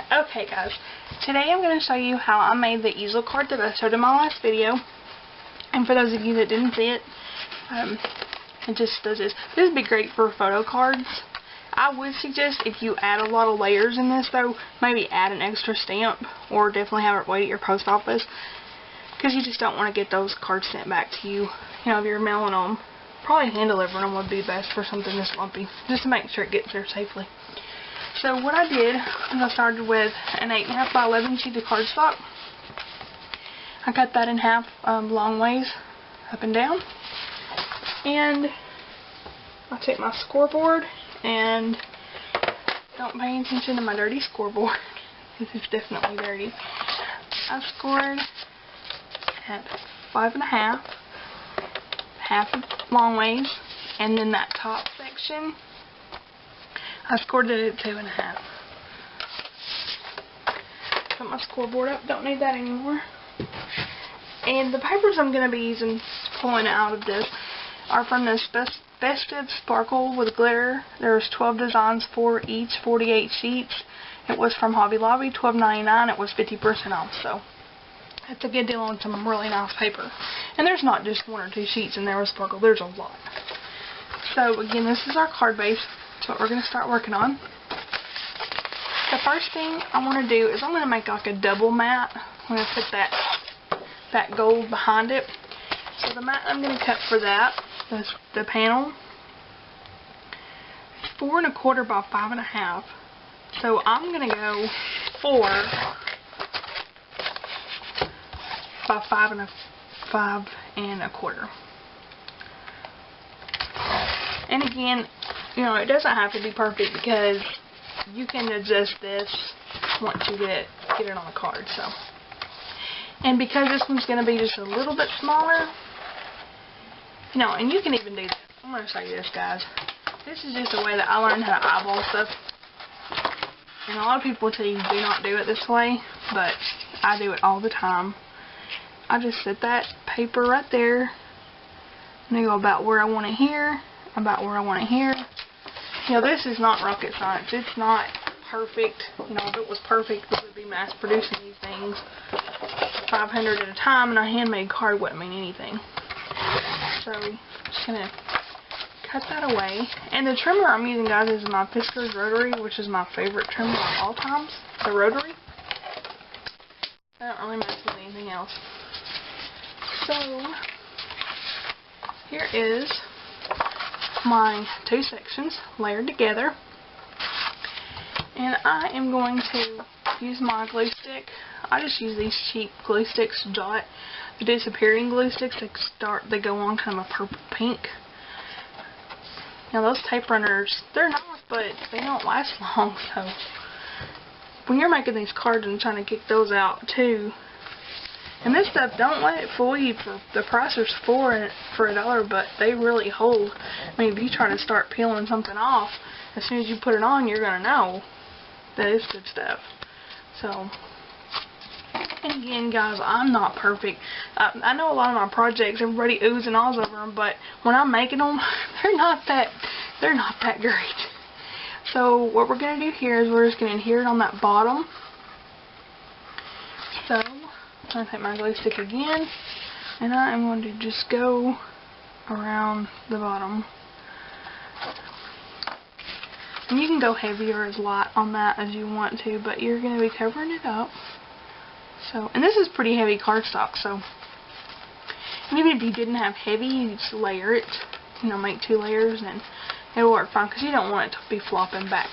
Okay guys, today I'm going to show you how I made the easel card that I showed in my last video. And for those of you that didn't see it, it just does this. This would be great for photo cards. I would suggest if you add a lot of layers in this though, maybe add an extra stamp or definitely have it wait at your post office. Because you just don't want to get those cards sent back to you, if you're mailing them. Probably hand delivering them would be best for something this lumpy, just to make sure it gets there safely. So what I did is I started with an 8.5 by 11 sheet of cardstock. I cut that in half long ways, up and down. And I took my scoreboard, and don't pay attention to my dirty scoreboard. This is definitely dirty. I scored at 5.5, half of long ways, and then that top section I scored it at 2.5. Put my scoreboard up, don't need that anymore. And the papers I'm going to be using, pulling out of this, are from this Festive Sparkle with Glitter. There's 12 designs for each, 48 sheets. It was from Hobby Lobby, $12.99. It was 50% off, so that's a good deal on some really nice paper. And there's not just 1 or 2 sheets in there with sparkle, there's a lot. So again, this is our card base. That's what we're going to start working on. The first thing I want to do is I'm going to make like a double mat. I'm going to put that gold behind it. So the mat I'm going to cut for that, the panel, is 4.25 by 5.5. So I'm going to go 4 by 5.25. And again, it doesn't have to be perfect because you can adjust this once you get it on the card. So, and because this one's going to be just a little bit smaller, and you can even do this. I'm going to show you this, guys. This is just a way that I learned how to eyeball stuff. And a lot of people tell you do not do it this way, but I do it all the time. I just set that paper right there. I'm going to go about where I want it here, about where I want it here. This is not rocket science. It's not perfect. If it was perfect, we would be mass producing these things 500 at a time, and a handmade card wouldn't mean anything. So, I'm just going to cut that away. And the trimmer I'm using, guys, is my Fiskars Rotary, which is my favorite trimmer of all times. The Rotary. I don't really mess with anything else. So, here is my 2 sections layered together, and I am going to use my glue stick. I just use these cheap glue sticks, Dot, the disappearing glue sticks. They go on kind of a purple pink. Now those tape runners, they're nice, but they don't last long. So when you're making these cards and trying to kick those out too. And this stuff, don't let it fool you. For the price is for $1, but they really hold. I mean, if you try to start peeling something off, as soon as you put it on, you're going to know that it's good stuff. So, and again, guys, I'm not perfect. I know a lot of my projects, everybody oohs and ahs over them, but when I'm making them, they're not that great. So, what we're going to do here is we're just going to adhere it on that bottom. So, I'm going to take my glue stick again, and I am going to just go around the bottom. And you can go heavy or as light on that as you want to, but you're going to be covering it up. So, and this is pretty heavy cardstock, so even if you didn't have heavy, you just layer it, make 2 layers, and it'll work fine, because you don't want it to be flopping back.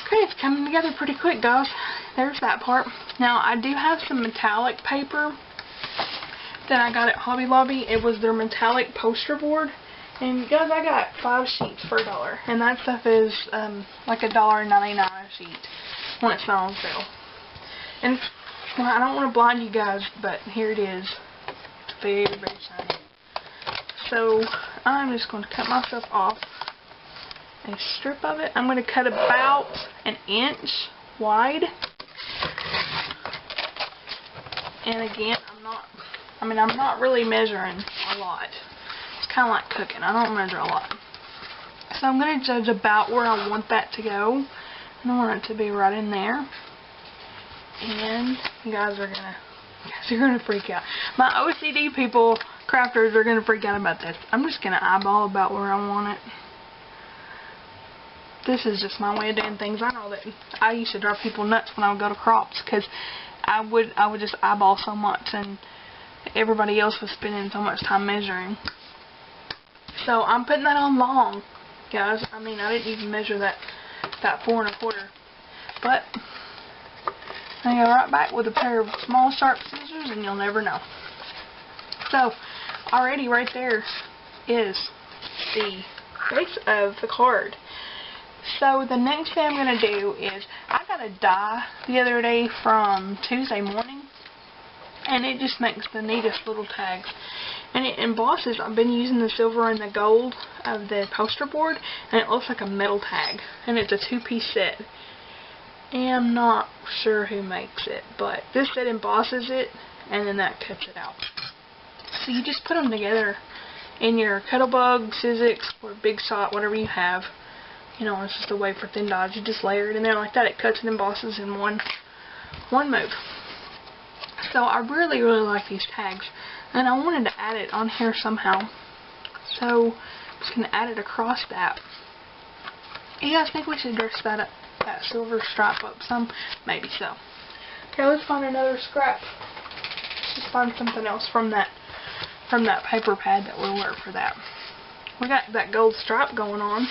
Okay, it's coming together pretty quick, guys. There's that part. Now, I do have some metallic paper that I got at Hobby Lobby. It was their metallic poster board. And, guys, I got 5 sheets for $1. And that stuff is like $1.99 a sheet when it's not on sale. And well, I don't want to blind you guys, but here it is. It's very, very shiny. So, I'm just going to cut myself off a strip of it. I'm going to cut about 1 inch wide. And again, I'm not really measuring a lot. It's kind of like cooking. I don't measure a lot. So I'm going to judge about where I want that to go. And I want it to be right in there. And you guys are gonna freak out. My OCD people, crafters, are gonna freak out about this. I'm just gonna eyeball about where I want it. This is just my way of doing things. I know that I used to drive people nuts when I would go to crops, because I would just eyeball so much, and everybody else was spending so much time measuring. So I'm putting that on long, guys. I mean, I didn't even measure that 4 1/4, but I go right back with a pair of small sharp scissors, and you'll never know. So already right there is the base of the card. So the next thing I'm going to do is, I got a die the other day from Tuesday morning, and it just makes the neatest little tags. And it embosses. I've been using the silver and the gold of the poster board, and it looks like a metal tag. And it's a 2-piece set. And I'm not sure who makes it, but this set embosses it, and then that cuts it out. So you just put them together in your Cuttlebug, Sizzix, or Big Shot, whatever you have. You know, it's just a way for thin dodge. You just layer it in there like that. It cuts and embosses in one move. So I really, really like these tags. And I wanted to add it on here somehow. So I'm just going to add it across that. You guys think we should dress that silver stripe up some? Maybe so. Okay, let's find another scrap. Let's just find something else from that paper pad that will work for that. We got that gold stripe going on.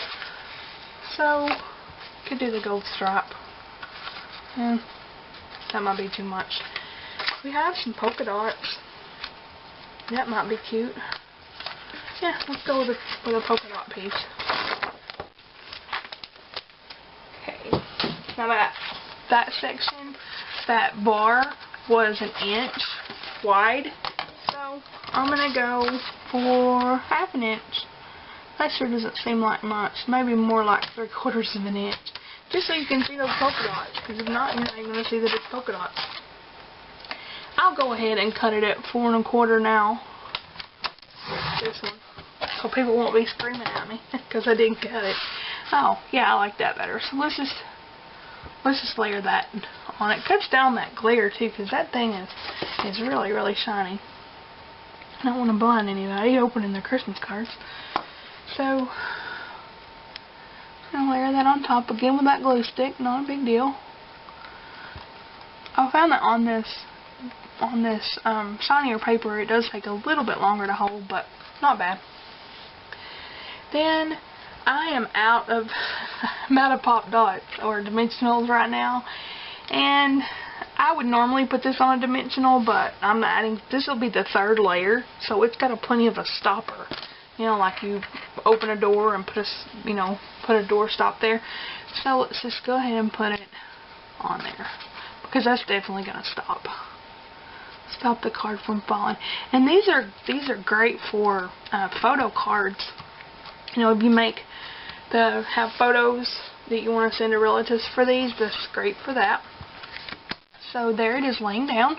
So, could do the gold stripe. And that might be too much. We have some polka dots. That might be cute. Yeah, let's go with a polka dot piece. Okay. Now that section, that bar was 1 inch wide. So, I'm going to go for 1/2 inch. That sure doesn't seem like much. Maybe more like 3/4 of an inch. Just so you can see those polka dots. Because if not, you're not even going to see the big polka dots. I'll go ahead and cut it at 4 1/4 now. This one. So people won't be screaming at me. Because I didn't cut it. Oh, yeah, I like that better. So let's just layer that on it. Cuts down that glare too. Because that thing is really, really shiny. I don't want to blind anybody opening their Christmas cards. So, I'm going to layer that on top again with that glue stick. Not a big deal. I found that on this shinier paper, it does take a little bit longer to hold, but not bad. Then, I am out of pop dots or dimensionals right now, and I would normally put this on a dimensional, but I'm adding. This will be the 3rd layer, so it's got plenty of a stopper. You know, like you open a door and put a door stop there. So let's just go ahead and put it on there, because that's definitely going to stop the card from falling. And these are great for photo cards. You know, if you have photos that you want to send to relatives for these, this is great for that. So there it is laying down,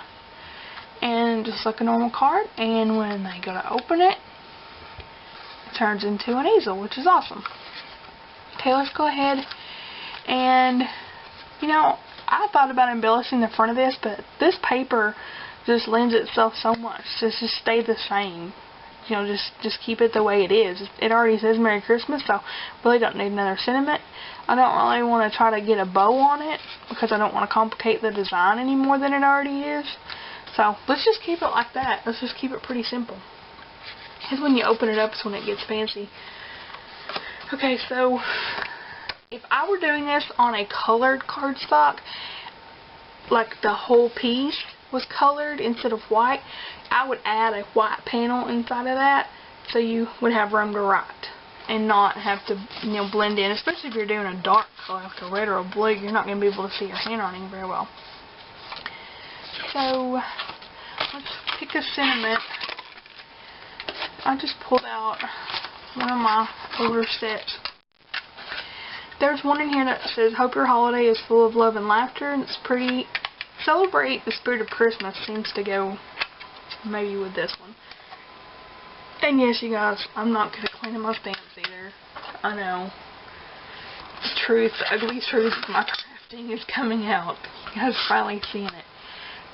and just like a normal card. And when they go to open it, turns into an easel, which is awesome. Okay, let's go ahead and, you know, I thought about embellishing the front of this, but this paper just lends itself so much to just stay the same. You know, just keep it the way it is. It already says Merry Christmas, so really don't need another sentiment. I don't really want to try to get a bow on it, because I don't want to complicate the design any more than it already is. So let's just keep it like that. Let's just keep it pretty simple. Because when you open it up is when it gets fancy. Okay, so if I were doing this on a colored cardstock, like the whole piece was colored instead of white, I would add a white panel inside of that, so you would have room to write and not have to, you know, blend in. Especially if you're doing a dark color like a red or a blue, you're not going to be able to see your handwriting very well. So let's pick a sentiment. I just pulled out one of my older sets. There's one in here that says, "Hope your holiday is full of love and laughter," and it's pretty. Celebrate the spirit of Christmas seems to go maybe with this one. And yes, you guys, I'm not good at cleaning my stamps either. I know. The truth, the ugly truth of my craft frosting is coming out. You guys are finally seeing it.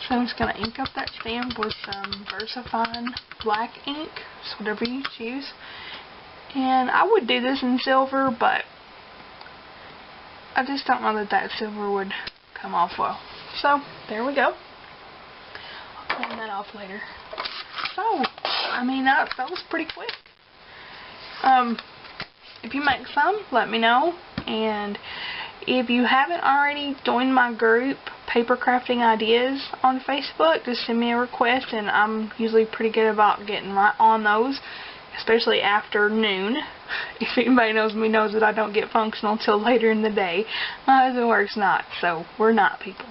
So I'm just going to ink up that stamp with some VersaFine black ink, so whatever you choose. And I would do this in silver, but I just don't know that that silver would come off well. So there we go. I'll clean that off later. So, I mean, that was pretty quick. If you make some, let me know. And if you haven't already joined my group, Paper Crafting Ideas, on Facebook, just send me a request, and I'm usually pretty good about getting right on those, especially after noon. If anybody knows me knows that I don't get functional until later in the day. My husband works nights, so we're night people.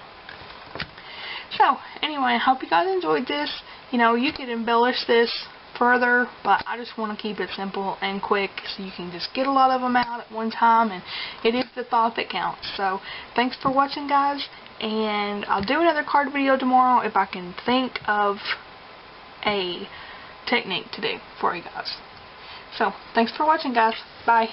So, anyway, I hope you guys enjoyed this. You know, you could embellish this further, but I just want to keep it simple and quick so you can just get a lot of them out at one time, and it is the thought that counts. So, thanks for watching, guys, and I'll do another card video tomorrow if I can think of a technique to do for you guys. So, thanks for watching, guys. Bye.